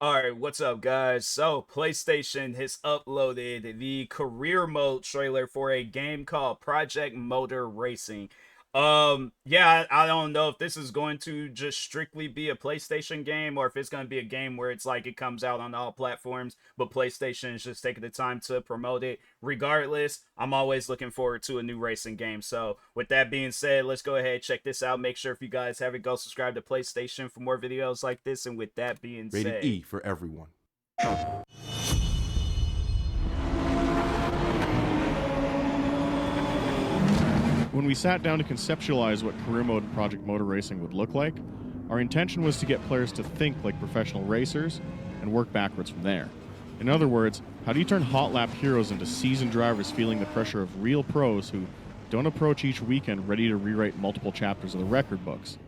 All right, what's up, guys? So, PlayStation has uploaded the career mode trailer for a game called Project Motor Racing. Yeah, I don't know if this is going to just strictly be a PlayStation game or if it's going to be a game where it's like it comes out on all platforms, but PlayStation is just taking the time to promote it. Regardless, I'm always looking forward to a new racing game. So, with that being said, let's go ahead and check this out. Make sure if you guys haven't, go subscribe to PlayStation for more videos like this. And with that being Rated said, E for everyone. When we sat down to conceptualize what career mode in Project Motor Racing would look like, our intention was to get players to think like professional racers and work backwards from there. In other words, how do you turn hot lap heroes into seasoned drivers feeling the pressure of real pros who don't approach each weekend ready to rewrite multiple chapters of the record books?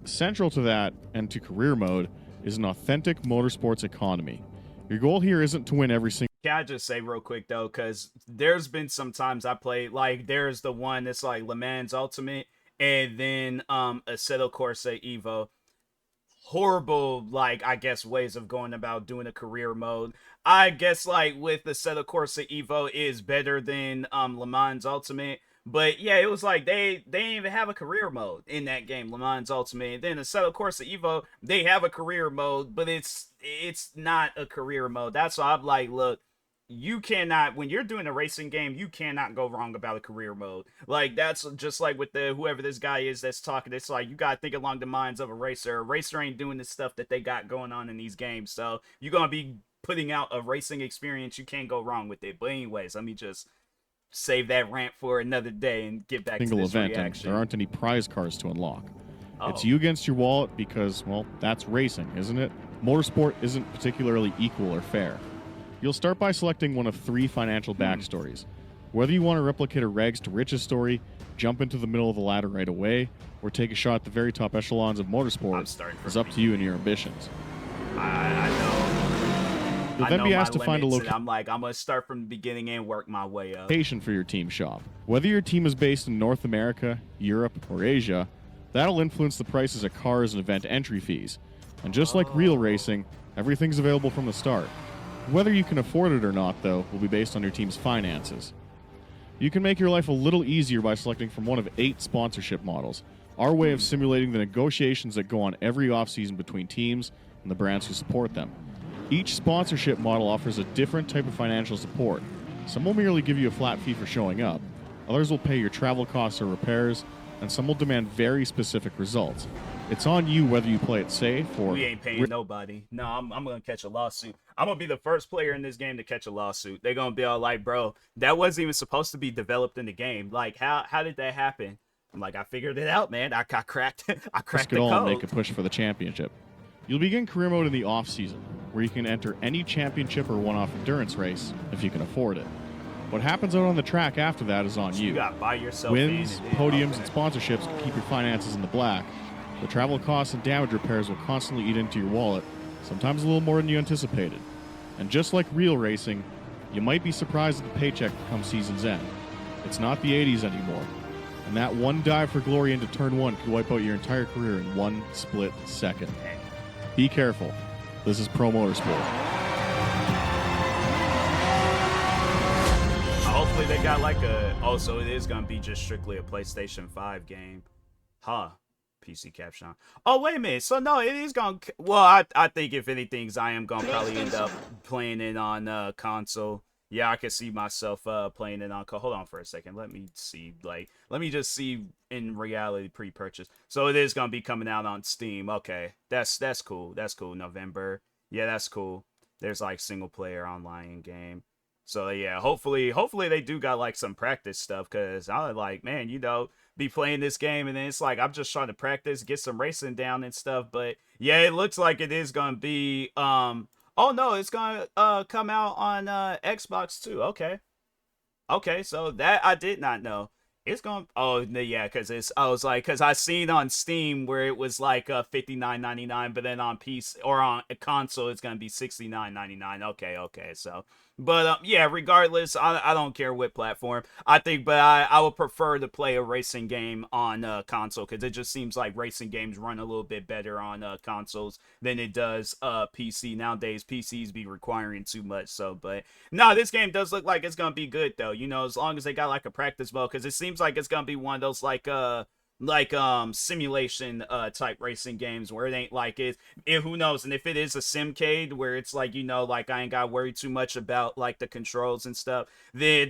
Central to that, and to career mode, is an authentic motorsports economy. Your goal here isn't to win every single. can I just say real quick though, because there's been some times I played, like there's the one that's like Le Mans Ultimate and then Assetto Corsa Evo. Horrible, like, I guess, ways of going about doing a career mode. I guess, like, with the Assetto Corsa Evo is better than Le Mans Ultimate. But yeah, it was like they didn't even have a career mode in that game, Le Mans Ultimate. And then Assetto Corsa Evo, they have a career mode, but it's not a career mode. That's why I'm like, look, you cannot, when you're doing a racing game, you cannot go wrong about a career mode. Like, that's just like with the whoever this guy is that's talking. It's like you gotta think along the lines of a racer. A racer ain't doing the stuff that they got going on in these games. So you're gonna be putting out a racing experience. You can't go wrong with it. But anyways, let me just save that rant for another day and get back to this event, reaction. and there aren't any prize cars to unlock. Oh. It's you against your wallet because, well, that's racing, isn't it? Motorsport isn't particularly equal or fair. You'll start by selecting one of three financial backstories. Whether you want to replicate a rags to riches story, jump into the middle of the ladder right away, or take a shot at the very top echelons of motorsport is up to you and your ambitions. I know. You'll then be asked to find a location. I'm like, I'm going to start from the beginning and work my way up. For your team shop. Whether your team is based in North America, Europe, or Asia, that'll influence the prices of cars and event entry fees. And just like real racing, everything's available from the start. Whether you can afford it or not, though, will be based on your team's finances. You can make your life a little easier by selecting from one of 8 sponsorship models, our way of simulating the negotiations that go on every offseason between teams and the brands who support them. Each sponsorship model offers a different type of financial support. Some will merely give you a flat fee for showing up, others will pay your travel costs or repairs, and some will demand very specific results. It's on you whether you play it safe or... We ain't paying nobody. No, I'm going to catch a lawsuit. I'm going to be the first player in this game to catch a lawsuit. They're going to be all like, bro, that wasn't even supposed to be developed in the game. Like, how did that happen? I'm like, I figured it out, man. I cracked the code. And make a push for the championship. You'll begin career mode in the off-season, where you can enter any championship or one-off endurance race if you can afford it. What happens out on the track after that is on you. You got to buy yourself wins, podiums, and sponsorships can keep your finances in the black. The travel costs and damage repairs will constantly eat into your wallet, sometimes a little more than you anticipated. And just like real racing, you might be surprised at the paycheck come season's end. It's not the 80s anymore, and that one dive for glory into turn 1 could wipe out your entire career in one split second. Be careful. This is Pro Motorsport. Hopefully they got like a... Oh, so it is going to be just strictly a PlayStation 5 game. Huh. PC caption. Oh, wait a minute. So, no, it is going to... Well, I think if anything, I am going to probably end up playing it on console. Yeah, I can see myself playing it on... Hold on for a second. Let me see. Like, let me just see in reality pre-purchase. So, it is going to be coming out on Steam. Okay. That's cool. That's cool. November. Yeah, that's cool. There's, like, single-player online game. So, yeah, hopefully they do got, like, some practice stuff. Because I'm like, man, you know... be playing this game and then it's like I'm just trying to practice, get some racing down and stuff. But yeah, it looks like it is gonna be oh no, it's gonna come out on Xbox too. Okay, so that I did not know. It's gonna... Oh yeah, because I was like, because I seen on Steam where it was like $59.99, but then on PC or on a console it's gonna be $69.99. Okay, so But yeah, regardless, I don't care what platform. I think, but I would prefer to play a racing game on console because it just seems like racing games run a little bit better on consoles than it does PC. Nowadays, PCs be requiring too much. So, but no, this game does look like it's gonna be good though. You know, as long as they got like a practice mode, because it seems like it's gonna be one of those like simulation type racing games where it ain't like who knows, and if it is a simcade where it's like, you know, like I ain't gotta worry too much about like the controls and stuff, then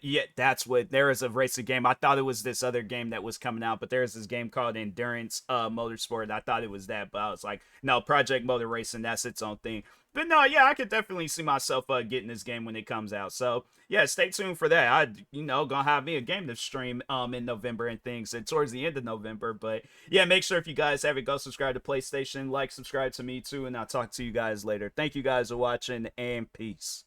yeah, that's what there is a racing game. I thought it was this other game that was coming out, but there's this game called Endurance Motorsport. I thought it was that, but I was like, no, Project Motor Racing, that's its own thing. But no, yeah, I could definitely see myself getting this game when it comes out. So yeah, stay tuned for that. Gonna have me a game to stream in November and things, and towards the end of November. But yeah, make sure if you guys haven't, go subscribe to PlayStation, like, subscribe to me too, and I'll talk to you guys later. Thank you guys for watching, and peace.